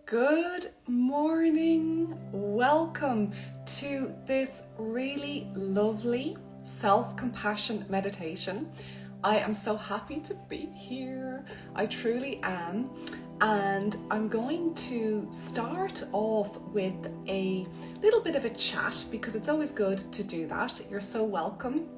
Good morning. Welcome to this really lovely self-compassion meditation. I am so happy to be here. I truly am. And I'm going to start off with a little bit of a chat because it's always good to do that. You're so welcome.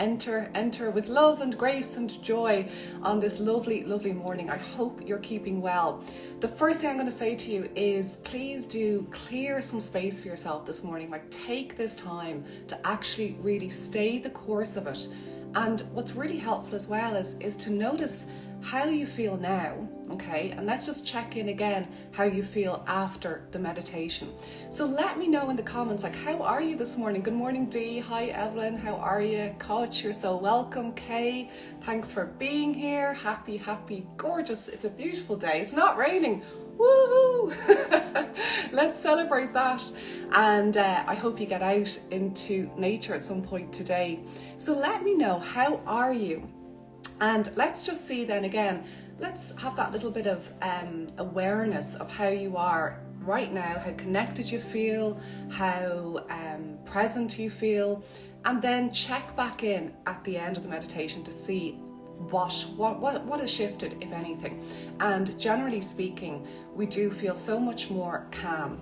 Enter with love and grace and joy on this lovely morning. I hope you're keeping well. The first thing I'm going to say to you is please do clear some space for yourself this morning. Like, take this time to actually really stay the course of it. And what's really helpful as well is to notice how you feel now, okay? And let's just check in again how you feel after the meditation. So let me know in the comments, like, how are you this morning? Good morning, Dee. Hi, Evelyn. How are you? Coach, you're so welcome. Kay, thanks for being here. Happy, gorgeous. It's a beautiful day. It's not raining. Woohoo! Let's celebrate that. And I hope you get out into nature at some point today. So let me know, how are you? And let's just see then again, let's have that little bit of awareness of how you are right now, how connected you feel, how present you feel, and then check back in at the end of the meditation to see what has shifted, if anything. And generally speaking, we do feel so much more calm.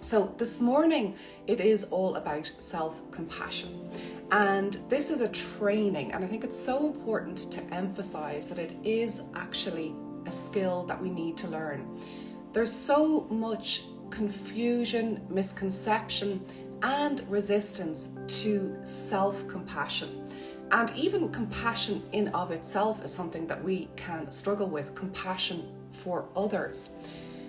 So this morning, it is all about self-compassion. And this is a training, and I think it's so important to emphasize that it is actually a skill that we need to learn. There's so much confusion, misconception, and resistance to self-compassion. And even compassion in of itself is something that we can struggle with, compassion for others.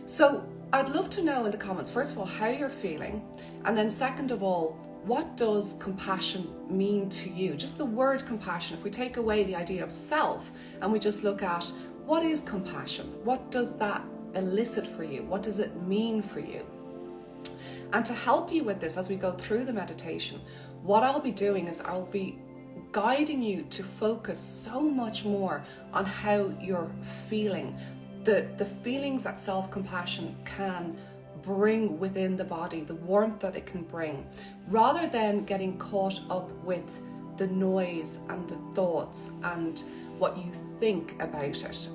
So I'd love to know in the comments, first of all, how you're feeling, and then second of all, what does compassion mean to you? Just the word compassion, if we take away the idea of self and we just look at what is compassion, what does that elicit for you? What does it mean for you? And to help you with this as we go through the meditation, what I'll be doing is I'll be guiding you to focus so much more on how you're feeling, the feelings that self-compassion can bring within the body, the warmth that it can bring, rather than getting caught up with the noise and the thoughts and what you think about it,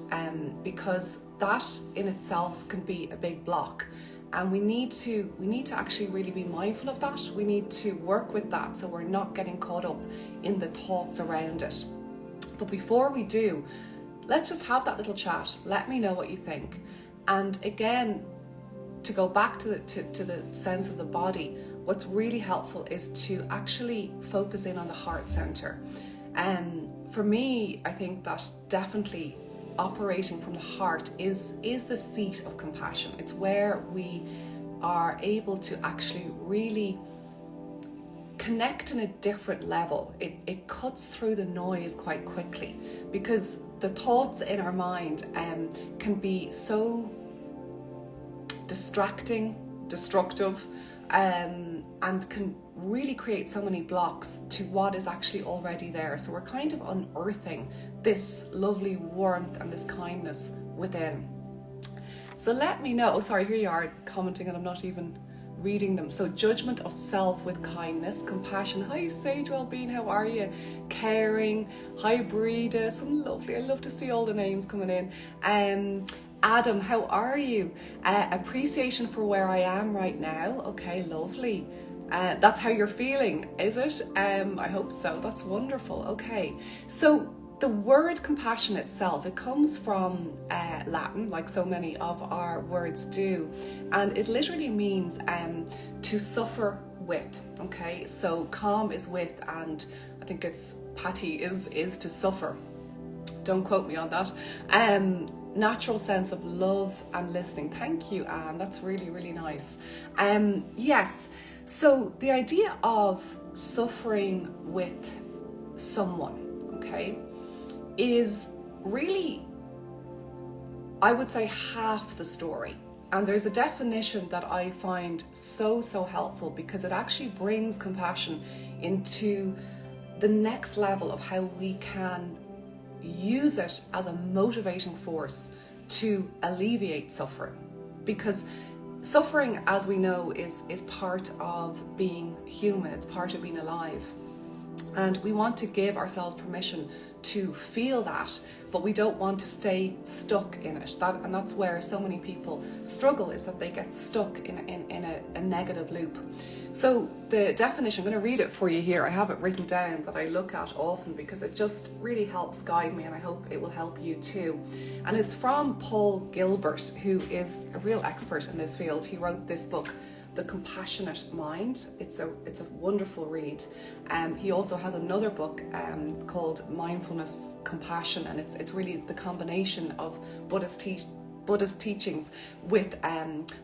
because that in itself can be a big block, and we need to actually really be mindful of that. We need to work with that so we're not getting caught up in the thoughts around it. But before we do, let's just have that little chat. Let me know what you think. And again, to go back to the sense of the body, what's really helpful is to actually focus in on the heart center. And for me, I think that definitely operating from the heart is the seat of compassion. It's where we are able to actually really connect in a different level. It cuts through the noise quite quickly, because the thoughts in our mind can be so distracting, destructive, and can really create so many blocks to what is actually already there. So we're kind of unearthing this lovely warmth and this kindness within. So let me know. Oh, sorry, here you are commenting and I'm not even reading them. So judgment of self with kindness, compassion. Hi, Sage Wellbeing, how are you? Caring. Hi, Breda, some lovely. I love to see all the names coming in. Adam, how are you? Appreciation for where I am right now. Okay, lovely. That's how you're feeling, is it? I hope so. That's wonderful. Okay, so the word compassion itself, it comes from Latin, like so many of our words do, and it literally means to suffer with. Okay, so calm is with, and I think it's pati is to suffer. Don't quote me on that. Natural sense of love and listening. Thank you, Anne. That's really nice. Yes. So the idea of suffering with someone, okay, is really, I would say, half the story. And there's a definition that I find so helpful, because it actually brings compassion into the next level of how we can use it as a motivating force to alleviate suffering. because suffering, as we know, is part of being human. It's part of being alive. And we want to give ourselves permission to feel that, but we don't want to stay stuck in it. And that's where so many people struggle, is that they get stuck in a negative loop. So the definition, I'm going to read it for you here. I have it written down, but I look at often because it just really helps guide me, and I hope it will help you too. And it's from Paul Gilbert, who is a real expert in this field. He wrote this book, The Compassionate Mind. It's a wonderful read. He also has another book called Mindfulness Compassion, and it's really the combination of Buddhist teachings with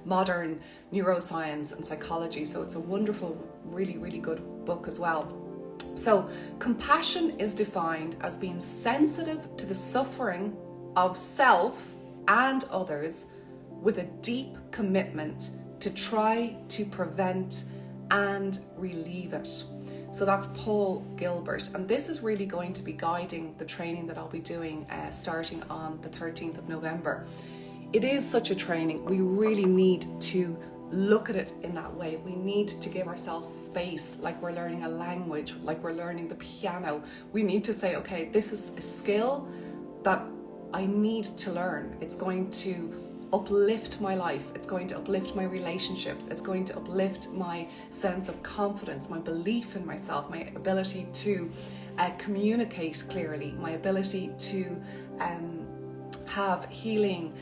modern neuroscience and psychology. So it's a wonderful, really, really good book as well. So compassion is defined as being sensitive to the suffering of self and others with a deep commitment to try to prevent and relieve it. So that's Paul Gilbert, and this is really going to be guiding the training that I'll be doing starting on the 13th of November. It is such a training. We really need to look at it in that way. We need to give ourselves space, like we're learning a language, like we're learning the piano. We need to say, okay, this is a skill that I need to learn. It's going to uplift my life. It's going to uplift my relationships. It's going to uplift my sense of confidence, my belief in myself, my ability to communicate clearly, my ability to have healing,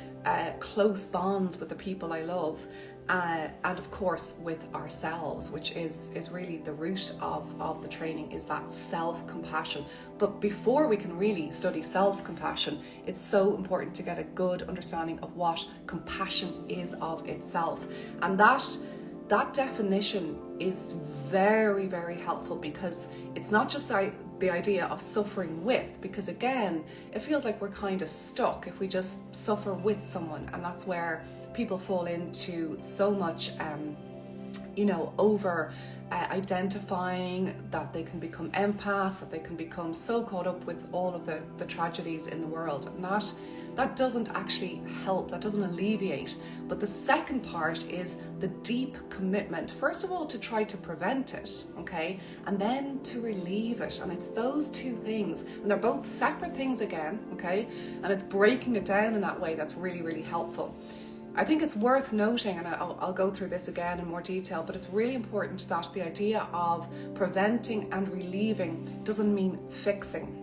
close bonds with the people I love, and of course with ourselves, which is really the root of the training, is that self-compassion. But before we can really study self-compassion, it's so important to get a good understanding of what compassion is of itself. And that definition is very, very helpful, because it's not just the idea of suffering with, because again, it feels like we're kind of stuck if we just suffer with someone, and that's where people fall into so much over identifying, that they can become empaths, that they can become so caught up with all of the tragedies in the world, and that doesn't actually help, that doesn't alleviate. But the second part is the deep commitment, first of all, to try to prevent it, okay, and then to relieve it. And it's those two things, and they're both separate things again, okay, and it's breaking it down in that way that's really, really helpful. I think it's worth noting, and I'll go through this again in more detail, but it's really important that the idea of preventing and relieving doesn't mean fixing.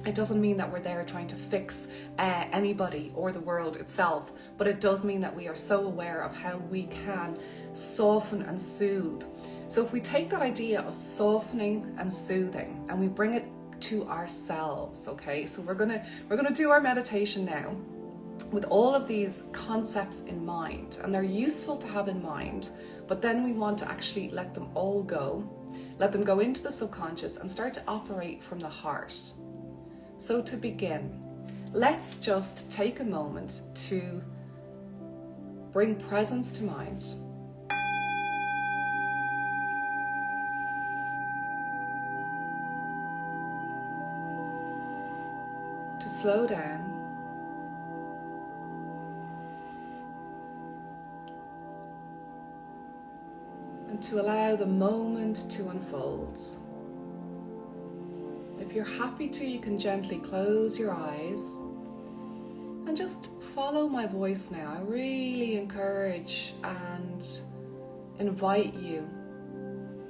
It doesn't mean that we're there trying to fix anybody or the world itself, but it does mean that we are so aware of how we can soften and soothe. So if we take that idea of softening and soothing and we bring it to ourselves, okay, so we're gonna do our meditation now with all of these concepts in mind, and they're useful to have in mind, but then we want to actually let them all go, let them go into the subconscious and start to operate from the heart. So to begin, let's just take a moment to bring presence to mind. To slow down. And to allow the moment to unfold. If you're happy to, you can gently close your eyes and just follow my voice now. I really encourage and invite you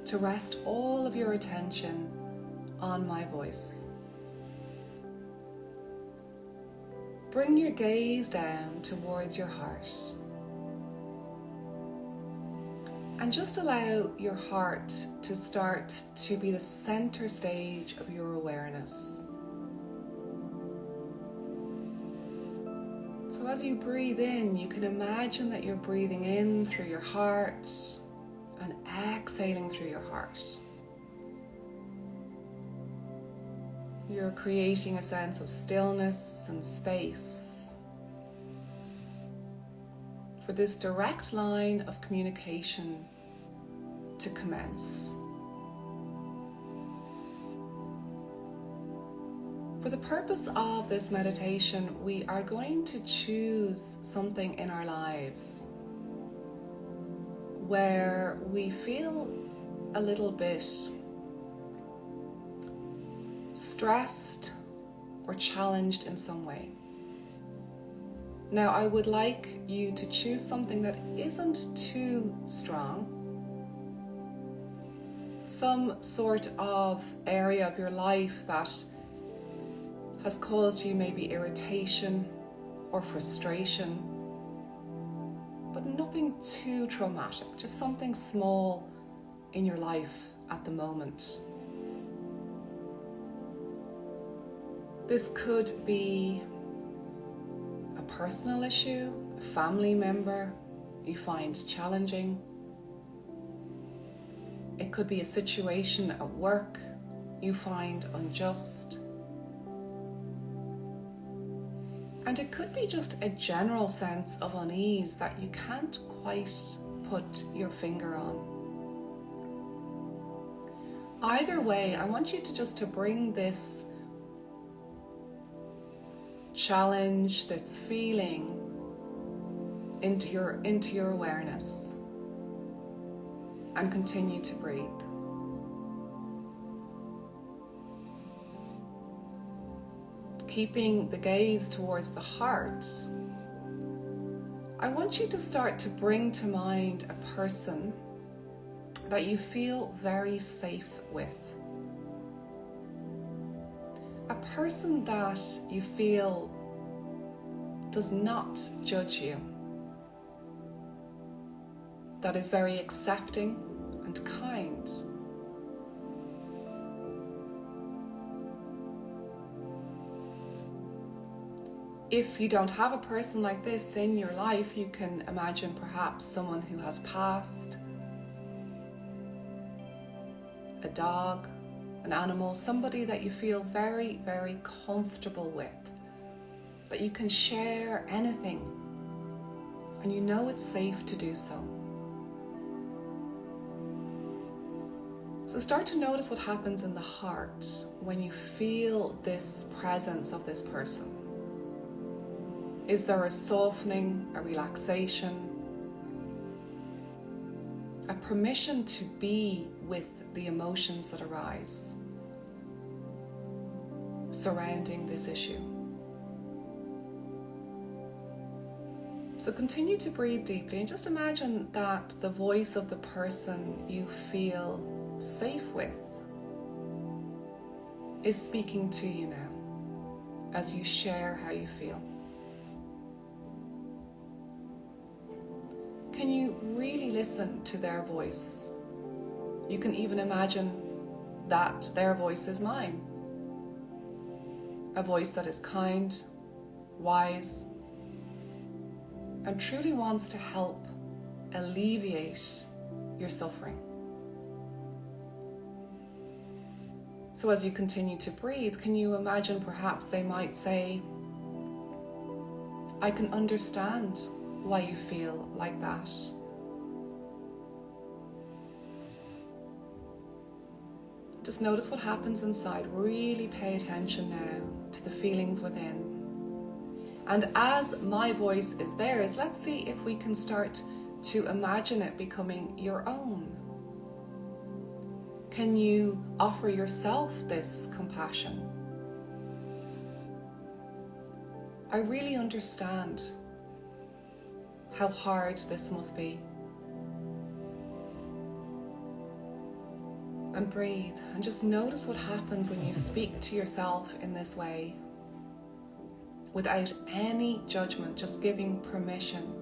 to rest all of your attention on my voice. Bring your gaze down towards your heart. And just allow your heart to start to be the center stage of your awareness. So as you breathe in, you can imagine that you're breathing in through your heart and exhaling through your heart. You're creating a sense of stillness and space for this direct line of communication to commence. For the purpose of this meditation, we are going to choose something in our lives where we feel a little bit stressed or challenged in some way. Now, I would like you to choose something that isn't too strong, some sort of area of your life that has caused you maybe irritation or frustration, but nothing too traumatic, just something small in your life at the moment. This could be a personal issue, a family member you find challenging. It could be a situation at work you find unjust. And it could be just a general sense of unease that you can't quite put your finger on. Either way, I want you to just bring this challenge, this feeling into your awareness and continue to breathe. Keeping the gaze towards the heart, I want you to start to bring to mind a person that you feel very safe with. A person that you feel does not judge you, that is very accepting and kind. If you don't have a person like this in your life, you can imagine perhaps someone who has passed, a dog, an animal, somebody that you feel very, very comfortable with, that you can share anything and you know it's safe to do so. So start to notice what happens in the heart when you feel this presence of this person. Is there a softening, a relaxation, a permission to be with the emotions that arise surrounding this issue? So continue to breathe deeply and just imagine that the voice of the person you feel safe with is speaking to you now as you share how you feel. Can you really listen to their voice? You can even imagine that their voice is mine. A voice that is kind, wise, and truly wants to help alleviate your suffering. So as you continue to breathe, can you imagine perhaps they might say, I can understand why you feel like that. Just notice what happens inside. Really pay attention now to the feelings within. And as my voice is theirs, let's see if we can start to imagine it becoming your own. Can you offer yourself this compassion? I really understand how hard this must be. And breathe and just notice what happens when you speak to yourself in this way, without any judgment, just giving permission.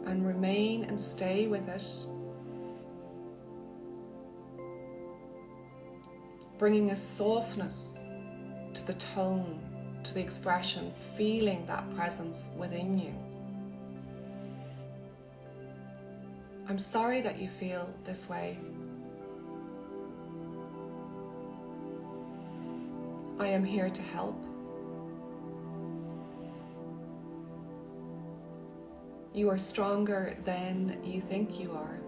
And remain and stay with it, bringing a softness to the tone, to the expression, feeling that presence within you. I'm sorry that you feel this way. I am here to help. You are stronger than you think you are.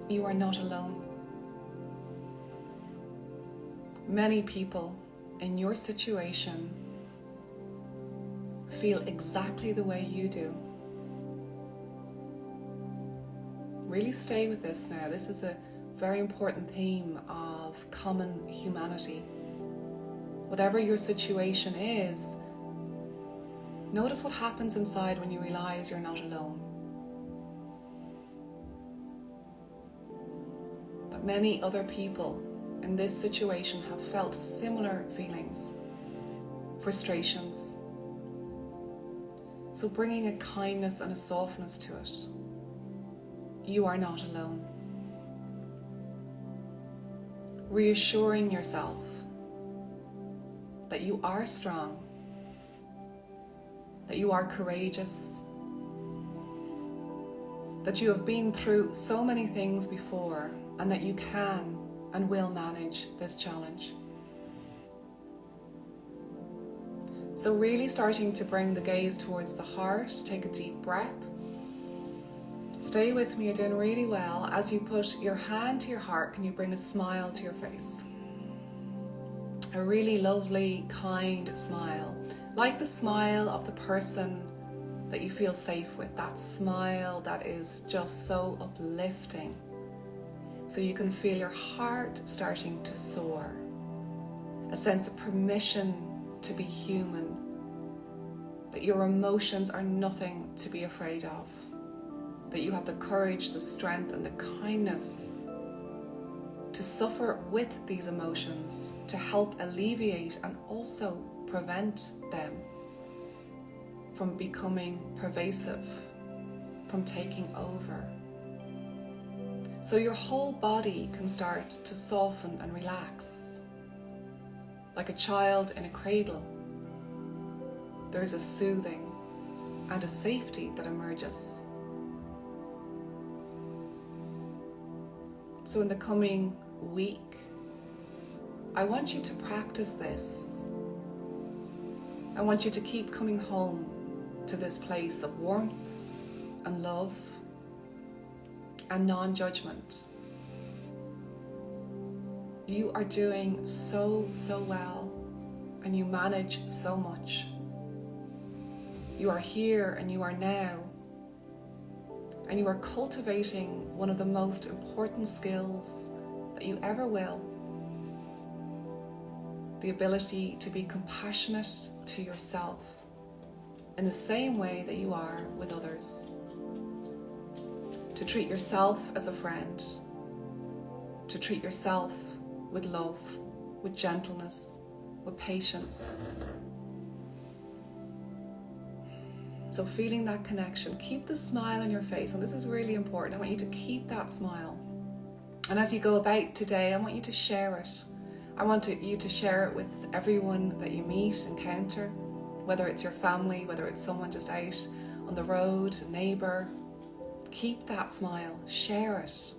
You are not alone. Many people in your situation feel exactly the way you do. Really stay with this now. This is a very important theme of common humanity. Whatever your situation is, notice what happens inside when you realize you're not alone. That many other people in this situation have felt similar feelings, frustrations. So bringing a kindness and a softness to it. You are not alone. Reassuring yourself that you are strong, that you are courageous, that you have been through so many things before, and that you can and will manage this challenge. So really starting to bring the gaze towards the heart. Take a deep breath. Stay with me, you're doing really well. As you put your hand to your heart, can you bring a smile to your face? A really lovely, kind smile. Like the smile of the person that you feel safe with. That smile that is just so uplifting. So you can feel your heart starting to soar. A sense of permission to be human. That your emotions are nothing to be afraid of. That you have the courage, the strength, and the kindness to suffer with these emotions, to help alleviate and also prevent them from becoming pervasive, from taking over. So your whole body can start to soften and relax. Like a child in a cradle, there's a soothing and a safety that emerges. So in the coming week, I want you to practice this. I want you to keep coming home to this place of warmth and love and non-judgment. You are doing so well, and you manage so much. You are here and you are now. And you are cultivating one of the most important skills that you ever will. The ability to be compassionate to yourself in the same way that you are with others. To treat yourself as a friend. To treat yourself with love, with gentleness, with patience. So feeling that connection, keep the smile on your face, and this is really important. I want you to keep that smile. And as you go about today, I want you to share it. I want you to share it with everyone that you meet, encounter, whether it's your family, whether it's someone just out on the road, a neighbour. Keep that smile, share it.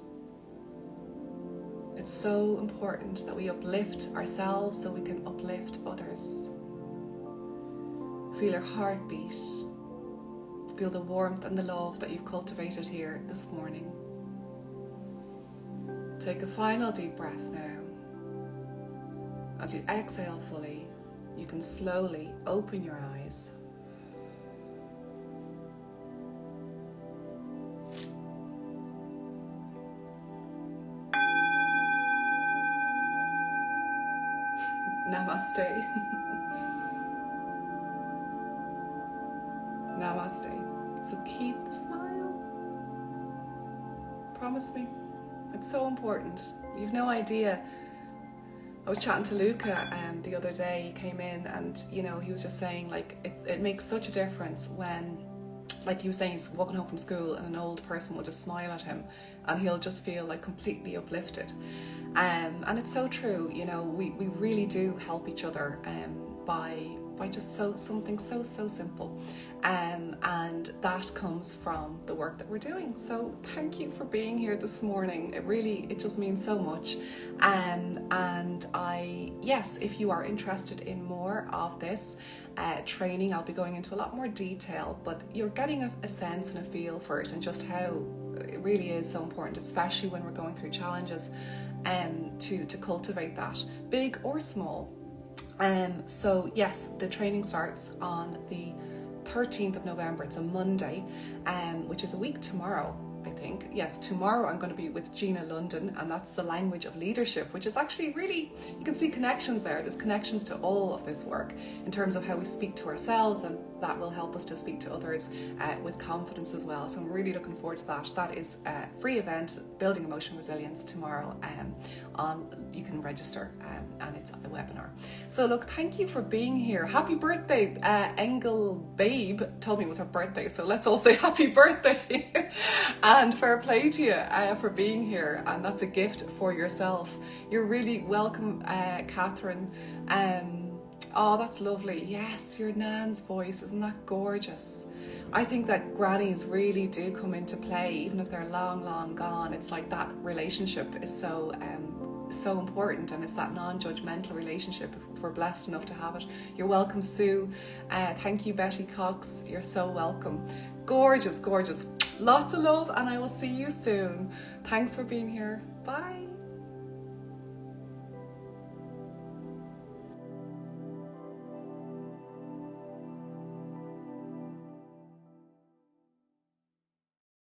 It's so important that we uplift ourselves so we can uplift others. Feel your heartbeat. Feel the warmth and the love that you've cultivated here this morning. Take a final deep breath now. As you exhale fully, you can slowly open your eyes. Namaste. Namaste. So keep the smile. Promise me. It's so important. You've no idea. I was chatting to Luca the other day. He came in and, he was just saying, like, it makes such a difference when, like he was saying, he's walking home from school and an old person will just smile at him and he'll just feel like completely uplifted. And it's so true, we really do help each other by just something so simple, and that comes from the work that we're doing. So thank you for being here this morning. It just means so much. And if you are interested in more of this training, I'll be going into a lot more detail, but you're getting a sense and a feel for it and just how it really is so important, especially when we're going through challenges, to cultivate that, big or small. So yes, the training starts on the 13th of November. It's a Monday, which is a week tomorrow, I think. Yes, tomorrow I'm going to be with Gina London, and that's the language of leadership, which is actually really, you can see connections there. There's connections to all of this work in terms of how we speak to ourselves, and that will help us to speak to others with confidence as well. So I'm really looking forward to that. That is a free event, Building Emotional Resilience, tomorrow. You can register, and it's a webinar. So look, thank you for being here. Happy birthday. Engel Babe told me it was her birthday, so let's all say happy birthday. And fair play to you for being here, and that's a gift for yourself. You're really welcome, Catherine. Oh, that's lovely. Yes, your nan's voice, isn't that gorgeous? I think that grannies really do come into play, even if they're long, long gone. It's like that relationship is so important, and it's that non-judgmental relationship if we're blessed enough to have it. You're welcome, Sue. Thank you, Betty Cox. You're so welcome. Gorgeous, gorgeous. Lots of love, and I will see you soon. Thanks for being here. Bye.